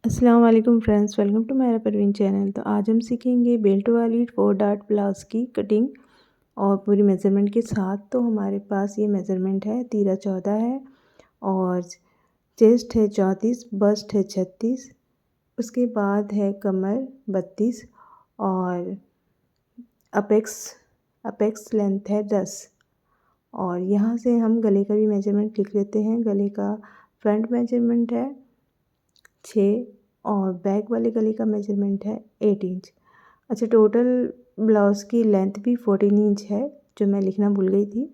अस्सलाम वालेकुम friends, welcome to मेरा परवीन चैनल। तो आज हम सीखेंगे बेल्ट वाली 4 डॉट ब्लाउज़ की कटिंग और पूरी मेज़रमेंट के साथ। तो हमारे पास ये मेज़रमेंट है, तीरा 14 है और चेस्ट है 34, बस्ट है 36, उसके बाद है कमर 32 और अपेक्स अपेक्स लेंथ है 10। और यहाँ से हम गले का भी मेजरमेंट लिख लेते हैं। गले का फ्रंट मेजरमेंट है 6 और बैक वाले गले का मेजरमेंट है 8 इंच। अच्छा, टोटल ब्लाउज़ की लेंथ भी 14 इंच है, जो मैं लिखना भूल गई थी।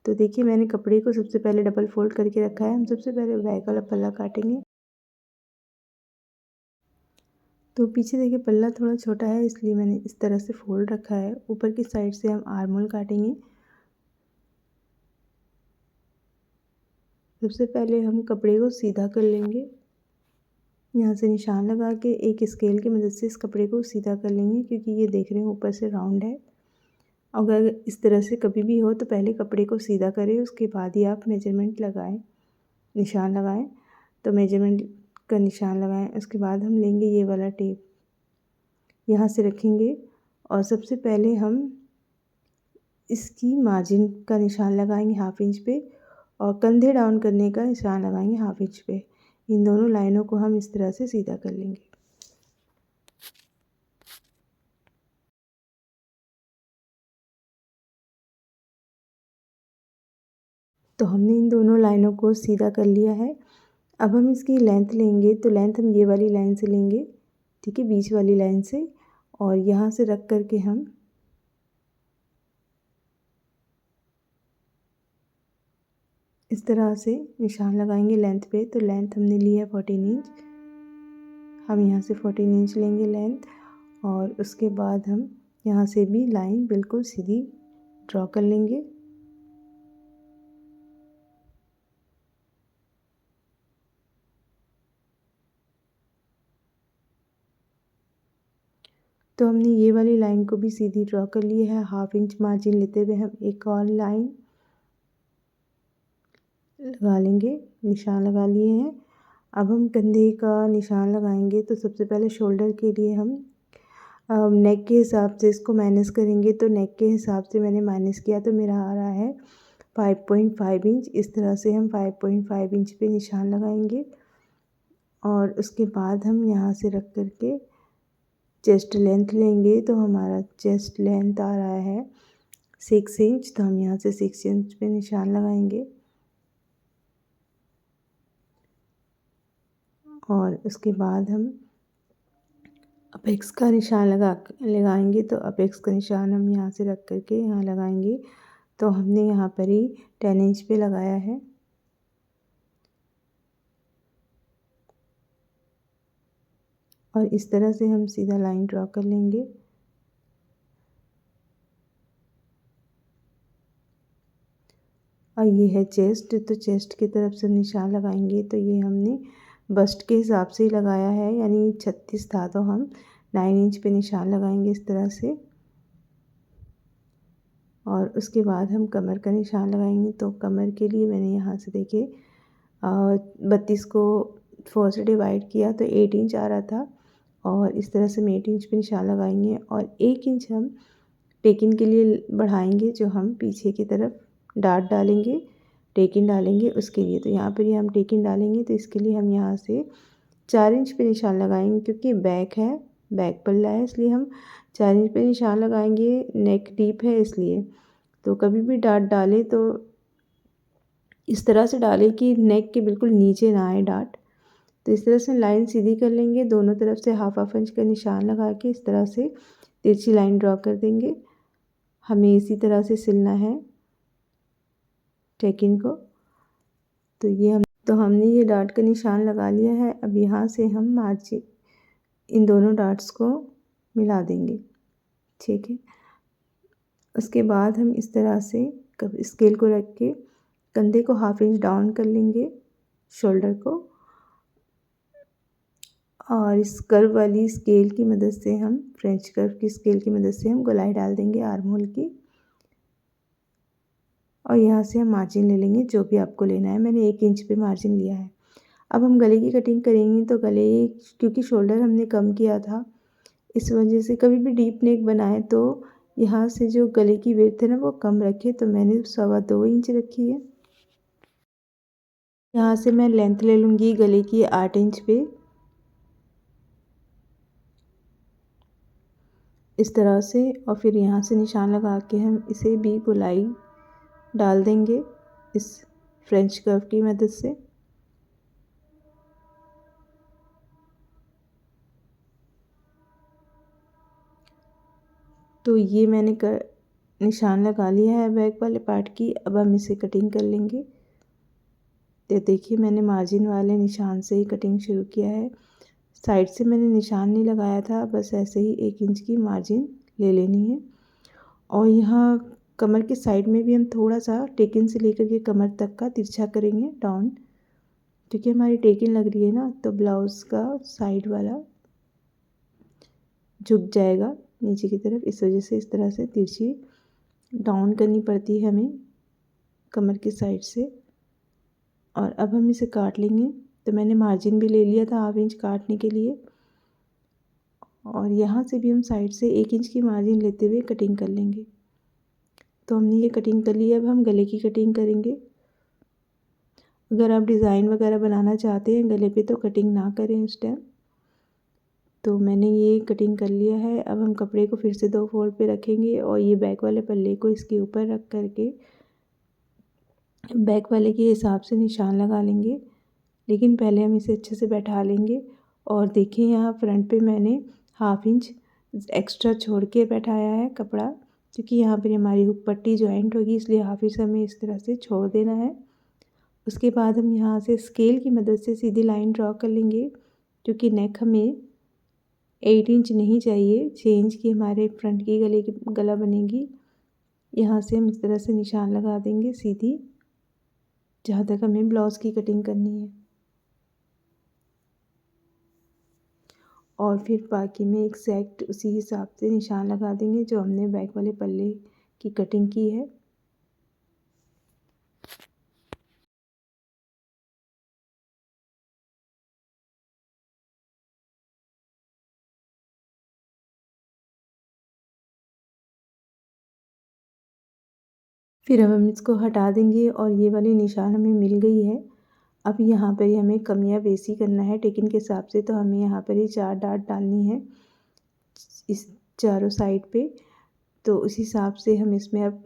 तो देखिए, मैंने कपड़े को सबसे पहले डबल फोल्ड करके रखा है। हम सबसे पहले बैक वाला पल्ला काटेंगे। तो पीछे देखिए, पल्ला थोड़ा छोटा है, इसलिए मैंने इस तरह से फोल्ड रखा है। ऊपर की साइड से हम आर्म होल काटेंगे। सबसे पहले हम कपड़े को सीधा कर लेंगे। यहाँ से निशान लगा के एक स्केल की मदद से इस कपड़े को सीधा कर लेंगे, क्योंकि ये देख रहे हैं ऊपर से राउंड है। अगर इस तरह से कभी भी हो तो पहले कपड़े को सीधा करें, उसके बाद ही आप मेजरमेंट लगाएं, निशान लगाएं। तो मेजरमेंट का निशान लगाएं, उसके बाद हम लेंगे ये वाला टेप, यहाँ से रखेंगे और सबसे पहले हम इसकी मार्जिन का निशान लगाएंगे 1/2 इंच पे और कंधे डाउन करने का निशान लगाएंगे 1/2 इंच पे। इन दोनों लाइनों को हम इस तरह से सीधा कर लेंगे। तो हमने इन दोनों लाइनों को सीधा कर लिया है। अब हम इसकी लेंथ लेंगे, तो लेंथ हम ये वाली लाइन से लेंगे, ठीक है, बीच वाली लाइन से, और यहाँ से रख करके हम इस तरह से निशान लगाएंगे लेंथ पे। तो लेंथ हमने ली है 14 इंच। हम यहाँ से 14 इंच लेंगे लेंथ, और उसके बाद हम यहाँ से भी लाइन बिल्कुल सीधी ड्रॉ कर लेंगे। तो हमने ये वाली लाइन को भी सीधी ड्रॉ कर ली है। 1/2 इंच मार्जिन लेते हुए हम एक और लाइन लगा लेंगे, निशान लगा लिए हैं। अब हम कंधे का निशान लगाएंगे। तो सबसे पहले शोल्डर के लिए हम नेक के हिसाब से इसको माइनस करेंगे। तो नेक के हिसाब से मैंने माइनस किया, तो मेरा आ रहा है 5.5 इंच। इस तरह से हम 5.5 इंच पे निशान लगाएंगे और उसके बाद हम यहाँ से रख करके चेस्ट लेंथ लेंगे। तो हमारा चेस्ट लेंथ आ रहा है 6 इंच। तो हम यहाँ से 6 इंच पे निशान लगाएंगे और उसके बाद हम अपेक्स का निशान लगाएंगे। तो अपेक्स का निशान हम यहाँ से रख करके यहाँ लगाएंगे। तो हमने यहाँ पर ही 10 इंच पे लगाया है। और इस तरह से हम सीधा लाइन ड्रॉ कर लेंगे। और ये है चेस्ट, तो चेस्ट की तरफ से निशान लगाएंगे। तो ये हमने बस्ट के हिसाब से ही लगाया है, यानी 36 था, तो हम 9 इंच पे निशान लगाएंगे इस तरह से। और उसके बाद हम कमर का निशान लगाएंगे। तो कमर के लिए मैंने यहाँ से देखिए 32 को 4 से डिवाइड किया, तो 8 इंच आ रहा था। और इस तरह से हम 8 इंच पे निशान लगाएंगे और 1 इंच हम टेकिन के लिए बढ़ाएंगे, जो हम पीछे की तरफ डाट डालेंगे, टेकिन डालेंगे उसके लिए। तो यहाँ पर ही हम टेकिन डालेंगे। तो इसके लिए हम यहाँ से 4 इंच पे निशान लगाएंगे, क्योंकि बैक है, बैक पल्ला है, इसलिए हम 4 इंच पे निशान लगाएंगे। नेक डीप है इसलिए। तो कभी भी डाट डालें तो इस तरह से डालें कि नेक के बिल्कुल नीचे ना आए डाट। तो इस तरह से लाइन सीधी कर लेंगे, दोनों तरफ से 1/2 इंच का निशान लगा के इस तरह से तिरछी लाइन ड्रॉ कर देंगे। हमें इसी तरह से सिलना है टेकिन को। तो हमने ये डाट का निशान लगा लिया है। अब यहाँ से हम मार्जिन इन दोनों डाट्स को मिला देंगे, ठीक है। उसके बाद हम इस तरह से स्केल को रख के कंधे को 1/2 इंच डाउन कर लेंगे, शोल्डर को, और इस कर्व वाली स्केल की मदद से हम फ्रेंच कर्व की स्केल की मदद से हम गोलाई डाल देंगे आर्म होल की। और यहाँ से हम मार्जिन ले लेंगे, जो भी आपको लेना है। मैंने 1 इंच पे मार्जिन लिया है। अब हम गले की कटिंग करेंगे तो गले, क्योंकि शोल्डर हमने कम किया था, इस वजह से कभी भी डीप नेक बनाए तो यहाँ से जो गले की विड्थ है ना वो कम रखे, तो मैंने 2.25 इंच रखी है। यहाँ से मैं लेंथ ले लूँगी गले की 8 इंच पे, इस तरह से। और फिर यहाँ से निशान लगा के हम इसे भी गोलाई डाल देंगे इस फ्रेंच कर्व की मदद से। तो ये मैंने निशान लगा लिया है बैक वाले पार्ट की। अब हम इसे कटिंग कर लेंगे। तो देखिए मैंने मार्जिन वाले निशान से ही कटिंग शुरू किया है। साइड से मैंने निशान नहीं लगाया था, बस ऐसे ही 1 इंच की मार्जिन ले लेनी है। और यहाँ कमर के साइड में भी हम थोड़ा सा टेकिन से लेकर के कमर तक का तिरछा करेंगे डाउन, क्योंकि हमारी टेकिन लग रही है ना, तो ब्लाउज़ का साइड वाला झुक जाएगा नीचे की तरफ। इस वजह से इस तरह से तिरछी डाउन करनी पड़ती है हमें कमर की साइड से। और अब हम इसे काट लेंगे। तो मैंने मार्जिन भी ले लिया था 1/2 इंच काटने के लिए, और यहाँ से भी हम साइड से 1 इंच की मार्जिन लेते हुए कटिंग कर लेंगे। तो हमने ये कटिंग कर ली है। अब हम गले की कटिंग करेंगे। अगर आप डिज़ाइन वगैरह बनाना चाहते हैं गले पे तो कटिंग ना करें उस टाइम। तो मैंने ये कटिंग कर लिया है। अब हम कपड़े को फिर से 2 फोल्ड पे रखेंगे और ये बैक वाले पल्ले को इसके ऊपर रख करके बैक वाले के हिसाब से निशान लगा लेंगे। लेकिन पहले हम इसे अच्छे से बैठा लेंगे। और देखिए यहाँ फ्रंट पे मैंने 1/2 इंच एक्स्ट्रा छोड़ के बैठाया है कपड़ा, क्योंकि यहाँ पर हमारी हुक पट्टी जॉइंट होगी, इसलिए 1/2 इंच हमें इस तरह से छोड़ देना है। उसके बाद हम यहाँ से स्केल की मदद से सीधी लाइन ड्रॉ कर लेंगे, क्योंकि नेक हमें 8 इंच नहीं चाहिए, 6 इंच की हमारे फ्रंट की गला बनेगी। यहाँ से हम इस तरह से निशान लगा देंगे सीधी, जहाँ तक हमें ब्लाउज़ की कटिंग करनी है। और फिर बाकी में एग्जैक्ट उसी हिसाब से निशान लगा देंगे जो हमने बैक वाले पल्ले की कटिंग की है। फिर अब हम इसको हटा देंगे और ये वाली निशान हमें मिल गई है। अब यहाँ पर ही हमें कमियाँ बेसी करना है टेकिन के हिसाब से, तो हमें यहाँ पर ही 4 डाट डालनी है इस चारों साइड पे। तो उस हिसाब से हम इसमें अब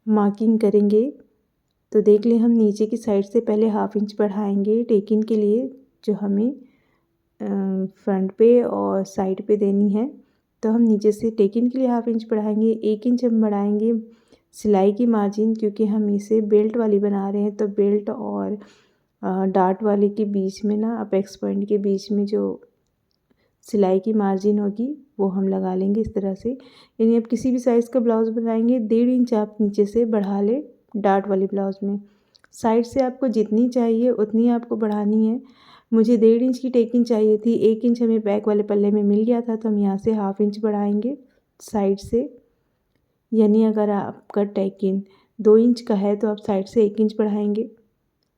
मार्किंग करेंगे। तो देख लें, हम नीचे की साइड से पहले 1/2 इंच बढ़ाएंगे टेकिन के लिए, जो हमें फ्रंट पे और साइड पे देनी है। तो हम नीचे से टेकिन के लिए 1/2 इंच बढ़ाएंगे। 1 इंच हम बढ़ाएंगे सिलाई की मार्जिन, क्योंकि हम इसे बेल्ट वाली बना रहे हैं। तो बेल्ट और डार्ट वाले के बीच में ना, अपेक्स पॉइंट के बीच में जो सिलाई की मार्जिन होगी वो हम लगा लेंगे इस तरह से। यानी आप किसी भी साइज़ का ब्लाउज़ बनाएंगे 1.5 इंच आप नीचे से बढ़ा लें डार्ट वाले ब्लाउज़ में। साइड से आपको जितनी चाहिए उतनी आपको बढ़ानी है। मुझे 1.5 इंच की टेकिंग चाहिए थी, 1 इंच हमें बैक वाले पल्ले में मिल गया था, तो हम यहाँ से 1/2 इंच बढ़ाएंगे साइड से। यानी अगर आपका टेकिन 2 इंच का है तो आप साइड से 1 इंच बढ़ाएंगे,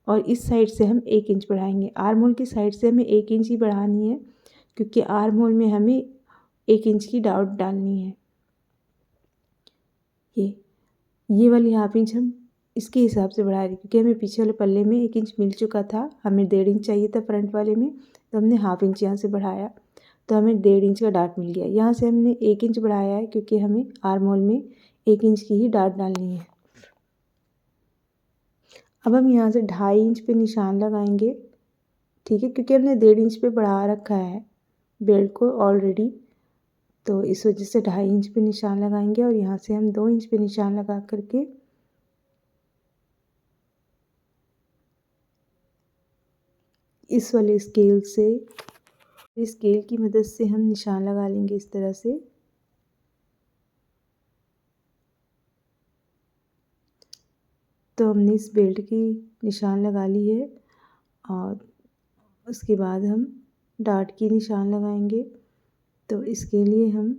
और इस साइड से हम 1 इंच बढ़ाएंगे। आर्म होल की साइड से हमें 1 इंच ही बढ़ानी है, क्योंकि आर्म होल में हमें 1 इंच की डाउट डालनी है। ये वाली 1/2 इंच हम इसके हिसाब से बढ़ा रहे, क्योंकि हमें पीछे वाले पल्ले में 1 इंच मिल चुका था, हमें 1.5 इंच चाहिए था फ्रंट वाले में, तो हमने 1/2 इंच यहाँ से बढ़ाया, तो हमें 1.5 इंच का डार्ट मिल गया। यहाँ से हमने 1 इंच बढ़ाया है, क्योंकि हमें आर्म होल में 1 इंच की ही डार्ट डालनी है। अब हम यहाँ से 2.5 इंच पे निशान लगाएंगे, ठीक है, क्योंकि हमने 1.5 इंच पे बढ़ा रखा है बेल्ट को ऑलरेडी। तो इस वजह से 2.5 इंच पे निशान लगाएंगे, और यहाँ से हम 2 इंच पे निशान लगा करके इस वाले स्केल की मदद से हम निशान लगा लेंगे इस तरह से। तो हमने इस बेल्ट की निशान लगा ली है, और उसके बाद हम डार्ट की निशान लगाएंगे। तो इसके लिए हम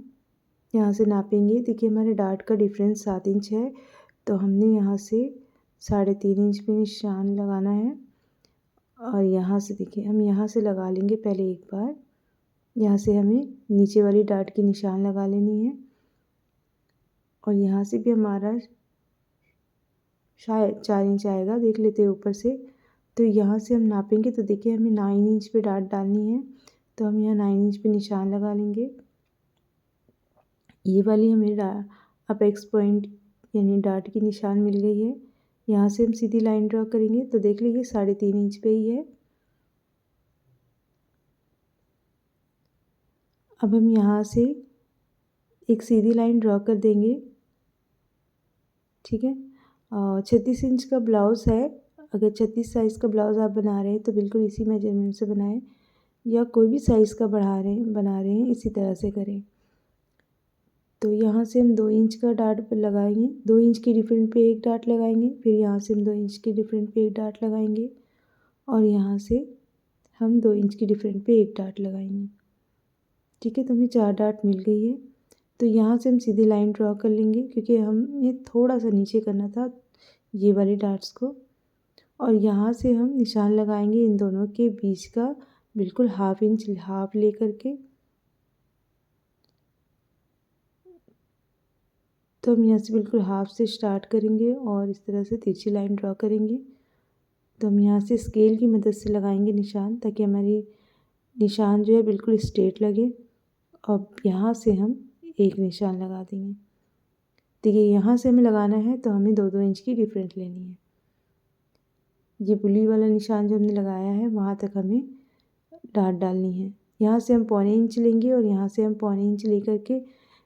यहाँ से नापेंगे। देखिए हमारे डार्ट का डिफरेंस 7 इंच है, तो हमने यहाँ से 3.5 इंच पे निशान लगाना है। और यहाँ से देखिए हम यहाँ से लगा लेंगे पहले एक बार। यहाँ से हमें नीचे वाली डाट की निशान लगा लेनी है और यहाँ से भी हमारा शायद 4 इंच आएगा, देख लेते हैं ऊपर से। तो यहाँ से हम नापेंगे तो देखिए हमें 9 इंच पे डाट डालनी है, तो हम यहाँ 9 इंच पे निशान लगा लेंगे। ये वाली हमें अपेक्स पॉइंट यानी डाट की निशान मिल गई है। यहाँ से हम सीधी लाइन ड्रॉ करेंगे तो देख लीजिए 3.5 इंच पे ही है। अब हम यहाँ से एक सीधी लाइन ड्रॉ कर देंगे, ठीक है। 36 इंच का ब्लाउज़ है, अगर 36 साइज़ का ब्लाउज़ आप बना रहे हैं तो बिल्कुल इसी मेजरमेंट से बनाएं, या कोई भी साइज़ का बना रहे हैं इसी तरह से करें। तो यहाँ से हम 2 इंच का डाट लगाएंगे, 2 इंच की डिफरेंट पे एक डाट लगाएंगे, फिर यहाँ से हम 2 इंच की डिफरेंट पे एक डाट लगाएंगे और यहाँ से हम 2 इंच की डिफरेंट पे एक डाट लगाएंगे, ठीक है। तो हमें 4 डाट मिल गई है। तो यहाँ से हम सीधी लाइन ड्रॉ कर लेंगे क्योंकि हमें थोड़ा सा नीचे करना था ये वाली डाट्स को, और यहाँ से हम निशान लगाएंगे इन दोनों के बीच का बिल्कुल हाफ इंच हाफ ले करके। तो हम यहाँ से बिल्कुल हाफ से स्टार्ट करेंगे और इस तरह से तिरछी लाइन ड्रॉ करेंगे। तो हम यहाँ से स्केल की मदद से लगाएंगे निशान, ताकि हमारी निशान जो है बिल्कुल स्ट्रेट लगे। अब यहाँ से हम एक निशान लगा देंगे। देखिए यहाँ से हमें लगाना है तो हमें 2-2 इंच की डिफरेंट लेनी है। ये बुली वाला निशान जो हमने लगाया है वहाँ तक हमें डाट डालनी है। यहाँ से हम 1.25 इंच लेंगे और यहाँ से हम 1.25 इंच लेकर के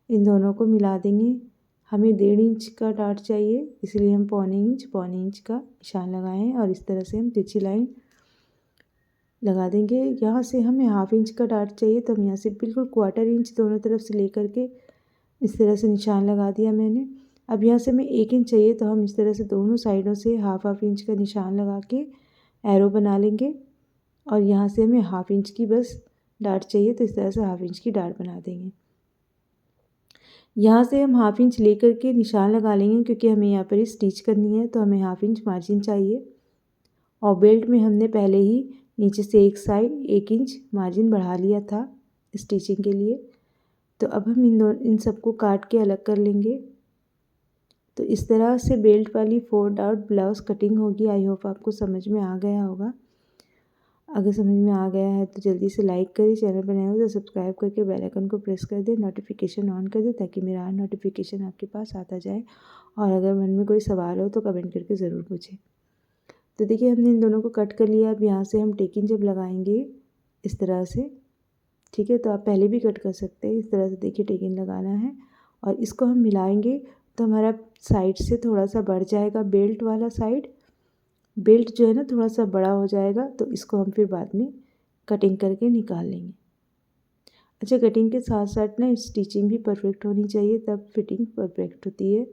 इन दोनों को मिला देंगे। हमें 1.5 इंच का डाट चाहिए, इसलिए हम 1.25 इंच का निशान लगाए हैं और इस तरह से हम तिरछी लाइन लगा देंगे। यहाँ से हमें हाफ इंच का डाट चाहिए, तो हम यहाँ से बिल्कुल 1/4 इंच दोनों तरफ से लेकर के इस तरह से निशान लगा दिया मैंने। अब यहाँ से हमें 1 इंच चाहिए, तो हम इस तरह से दोनों साइडों से हाफ इंच का निशान लगा के एरो बना लेंगे और यहाँ से हमें हाफ इंच की बस डाट चाहिए, तो इस तरह से हाफ इंच की डाट बना देंगे। यहाँ से हम हाफ इंच लेकर के निशान लगा लेंगे क्योंकि हमें यहाँ पर स्टिच करनी है, तो हमें हाफ इंच मार्जिन चाहिए। और बेल्ट में हमने पहले ही नीचे से एक साइड 1 इंच मार्जिन बढ़ा लिया था स्टिचिंग के लिए। तो अब हम इन सबको काट के अलग कर लेंगे। तो इस तरह से बेल्ट वाली 4 डाउट ब्लाउज़ कटिंग होगी। आई होप आपको समझ में आ गया होगा। अगर समझ में आ गया है तो जल्दी से लाइक करें, चैनल पर नए हो तो सब्सक्राइब करके बेल आइकन को प्रेस कर दें, नोटिफिकेशन ऑन कर दें ताकि मेरा हर नोटिफिकेशन आपके पास आता जाए। और अगर मन में कोई सवाल हो तो कमेंट करके ज़रूर पूछें। तो देखिए हमने इन दोनों को कट कर लिया। अब यहाँ से हम टेकिंग जब लगाएंगे इस तरह से, ठीक है, तो आप पहले भी कट कर सकते हैं। इस तरह से देखिए टेकिंग लगाना है और इसको हम मिलाएंगे तो हमारा साइड से थोड़ा सा बढ़ जाएगा, बेल्ट वाला साइड, बेल्ट जो है ना थोड़ा सा बड़ा हो जाएगा। तो इसको हम फिर बाद में कटिंग करके निकाल लेंगे। अच्छा, कटिंग के साथ साथ ना स्टिचिंग भी परफेक्ट होनी चाहिए, तब फिटिंग परफेक्ट होती है।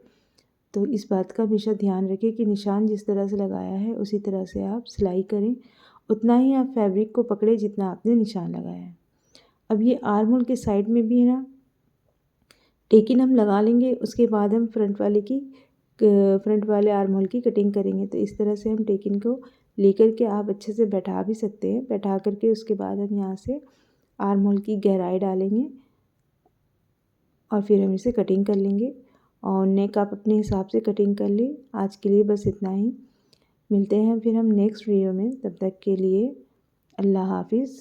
तो इस बात का हमेशा ध्यान रखें कि निशान जिस तरह से लगाया है उसी तरह से आप सिलाई करें, उतना ही आप फैब्रिक को पकड़े जितना आपने निशान लगाया है। अब ये आर्म होल के साइड में भी है ना टेकिंग हम लगा लेंगे, उसके बाद हम फ्रंट वाले आर्म होल की कटिंग करेंगे। तो इस तरह से हम टेकिंग को लेकर के आप अच्छे से बैठा भी सकते हैं। बैठा करके उसके बाद हम यहाँ से आर्म होल की गहराई डालेंगे और फिर हम इसे कटिंग कर लेंगे। और नेक आप अपने हिसाब से कटिंग कर लें। आज के लिए बस इतना ही, मिलते हैं फिर हम नेक्स्ट वीडियो में। तब तक के लिए अल्लाह हाफिज़।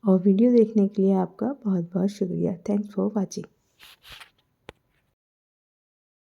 और वीडियो देखने के लिए आपका बहुत बहुत शुक्रिया। Thanks for watching.